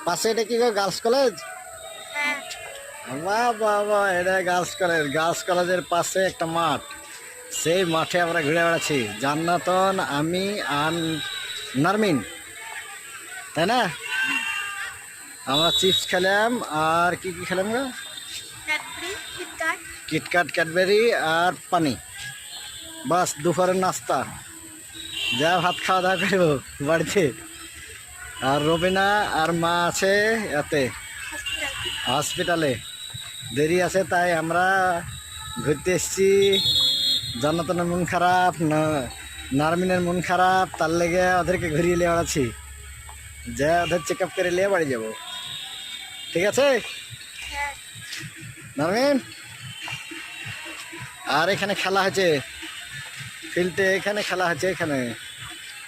পাশে এটা কি গার্লস কলেজ? হ্যাঁ। বাহ বাহ বাহ, এটা গার্লস কলেজ। গার্লস কলেজের পাশে একটা মাঠ, সেই মাঠে আমরা ঘুরে বেড়াচ্ছি জান্নাতন, আমি আর নারমিন, তাই না? আমরা চিপস খেলাম আর কি কি খেলাম গো? Cadbury, KitKat. কিটক্যাট, ক্যাডবেরি আর পানি। বাস দুপুরের নাস্তা। যা ভাত খাওয়া দাওয়া করবো বাড়িতে। আর রবিনা আর মা আছে এতে হসপিটাল। হসপিটালে, দেরি আছে তাই আমরা ঘুরতে এসেছি। জান্নাতনের মন খারাপ, নারমিনের মন খারাপ, তার লেগে ওদেরকে ঘুরিয়ে নিয়ে বেড়াচ্ছি। যা ওদের চেক আপ করে নিয়ে বাড়ি যাবো, ঠিক আছে হ্যাঁ। নারমিন? আর এখানে খেলা হচ্ছে ফিল্ডে, এখানে খেলা হচ্ছে এখানে।